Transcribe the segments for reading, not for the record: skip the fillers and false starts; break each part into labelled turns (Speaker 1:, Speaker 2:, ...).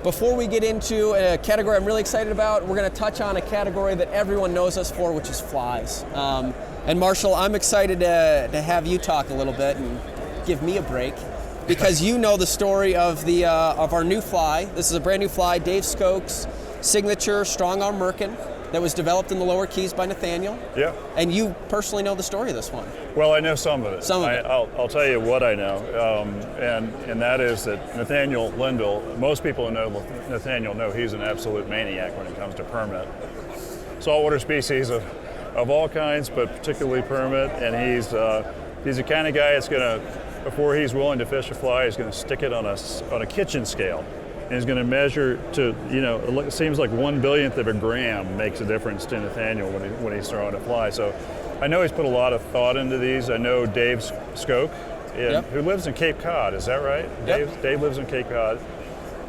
Speaker 1: Before we get into a category I'm really excited about, we're going to touch on a category that everyone knows us for, which is flies. And Marshall, I'm excited to have you talk a little bit and give me a break, because you know the story of the of our new fly. This is a brand new fly, Dave Skok's signature Strong Arm Merkin, that was developed in the lower keys by Nathaniel.
Speaker 2: Yeah.
Speaker 1: And you personally know the story of this one.
Speaker 2: Well, I know some of it.
Speaker 1: Some of it.
Speaker 2: I'll tell you what I know, and that is that Nathaniel Linville, most people who know Nathaniel know he's an absolute maniac when it comes to permit. Saltwater species of all kinds, but particularly permit, and he's the kind of guy that's going to, before he's willing to fish a fly, he's going to stick it on a kitchen scale. And he's going to measure to, it seems like 1/1000th of a gram makes a difference to Nathaniel when he's throwing a fly. So I know he's put a lot of thought into these. I know Dave Skok, who lives in Cape Cod, is that right?
Speaker 1: Yep.
Speaker 2: Dave lives in Cape Cod,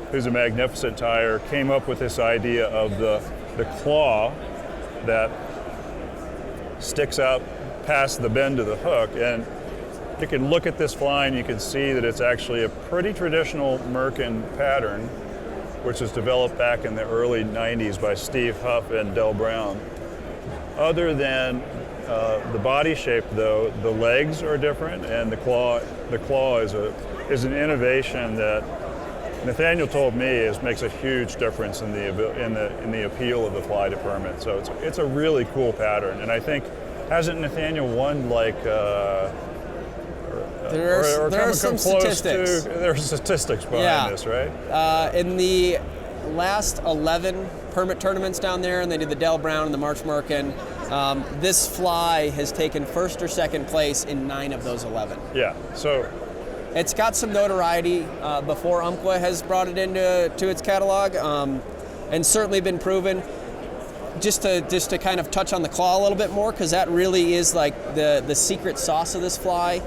Speaker 2: who's a magnificent tyer, came up with this idea of the claw that sticks out past the bend of the hook. And you can look at this fly and you can see that it's actually a pretty traditional Merkin pattern, which was developed back in the early 90s by Steve Huff and Del Brown. Other than the body shape, though, the legs are different, and the claw is an innovation that Nathaniel told me makes a huge difference in the appeal of the fly to permit. So it's a really cool pattern, and I think, hasn't Nathaniel won like?
Speaker 1: There are some statistics.
Speaker 2: There are statistics behind this, right?
Speaker 1: In the last 11 permit tournaments down there, and they did the Del Brown and the March Merkin, this fly has taken first or second place in 9 of those 11.
Speaker 2: Yeah, so
Speaker 1: it's got some notoriety before Umpqua has brought it into its catalog, and certainly been proven. Just to kind of touch on the claw a little bit more, because that really is like the secret sauce of this fly.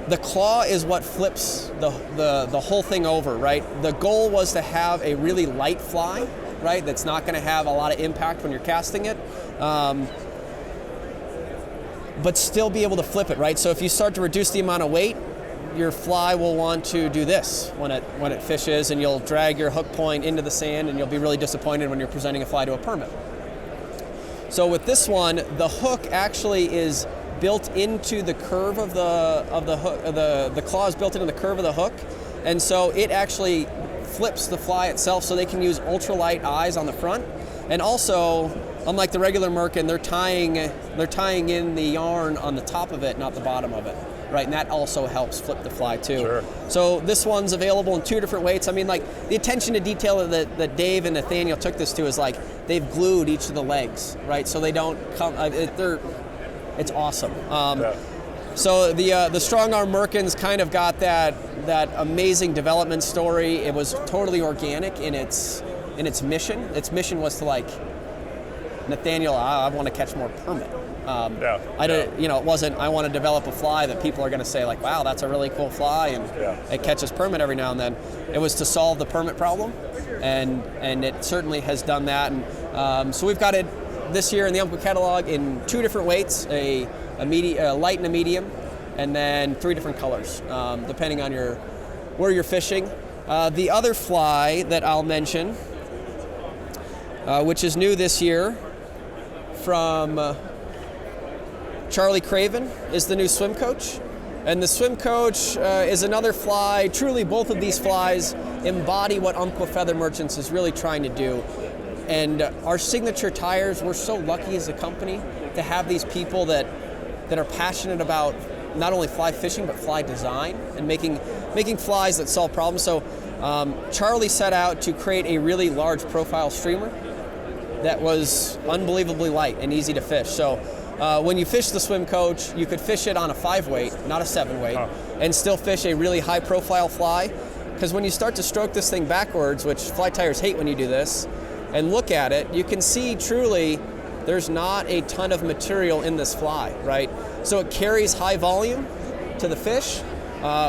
Speaker 1: The claw is what flips the whole thing over, right? The goal was to have a really light fly, right? That's not going to have a lot of impact when you're casting it, but still be able to flip it, right? So if you start to reduce the amount of weight, your fly will want to do this when it fishes, and you'll drag your hook point into the sand, and you'll be really disappointed when you're presenting a fly to a permit. So with this one, the hook actually is built into the curve of the hook. The claw is built into the curve of the hook, and so it actually flips the fly itself, so they can use ultralight eyes on the front. And also, unlike the regular Merkin, they're tying in the yarn on the top of it, not the bottom of it, right? And that also helps flip the fly too.
Speaker 2: Sure.
Speaker 1: So this one's available in 2 different weights. I mean, like, the attention to detail that Dave and Nathaniel took this to is like they've glued each of the legs, right? So they don't come. It's awesome. So the Strong Arm Merkin's kind of got that amazing development story. It was totally organic in its mission. Its mission was to, like, Nathaniel, I want to catch more permit. It wasn't, I want to develop a fly that people are going to say, like, wow, that's a really cool fly, and it catches permit every now and then. It was to solve the permit problem, and it certainly has done that. And so we've got it this year in the Umpqua catalog in 2 different weights, a light and a medium, and then 3 different colors, depending on where you're fishing. The other fly that I'll mention, which is new this year from Charlie Craven, is the new Swim Coach. And the Swim Coach is another fly. Truly, both of these flies embody what Umpqua Feather Merchants is really trying to do. And our signature tires, we're so lucky as a company to have these people that are passionate about not only fly fishing, but fly design and making flies that solve problems. So Charlie set out to create a really large profile streamer that was unbelievably light and easy to fish. So when you fish the Swim Coach, you could fish it on a 5-weight, not a 7-weight, and still fish a really high profile fly. Because when you start to stroke this thing backwards, which fly tires hate when you do this, and look at it, you can see truly there's not a ton of material in this fly, right? So it carries high volume to the fish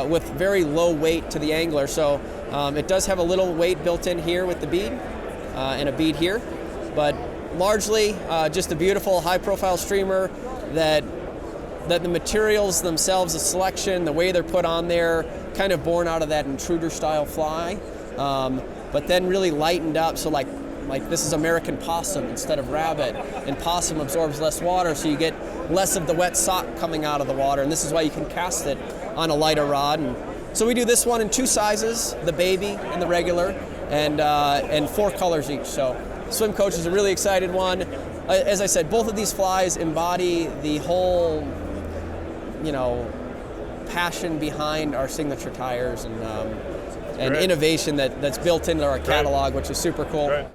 Speaker 1: with very low weight to the angler. So it does have a little weight built in here with the bead and a bead here, but largely just a beautiful high profile streamer that the materials themselves, the selection, the way they're put on there, kind of born out of that intruder style fly. but then really lightened up. So like this is American possum instead of rabbit, and possum absorbs less water, so you get less of the wet sock coming out of the water, and this is why you can cast it on a lighter rod. And so we do this one in 2 sizes, the baby and the regular, and 4 colors each. So Swim Coach is a really excited one. As I said, both of these flies embody the whole, passion behind our signature tires and
Speaker 2: Great.
Speaker 1: innovation that's built into our catalog, which is super cool.
Speaker 2: Great.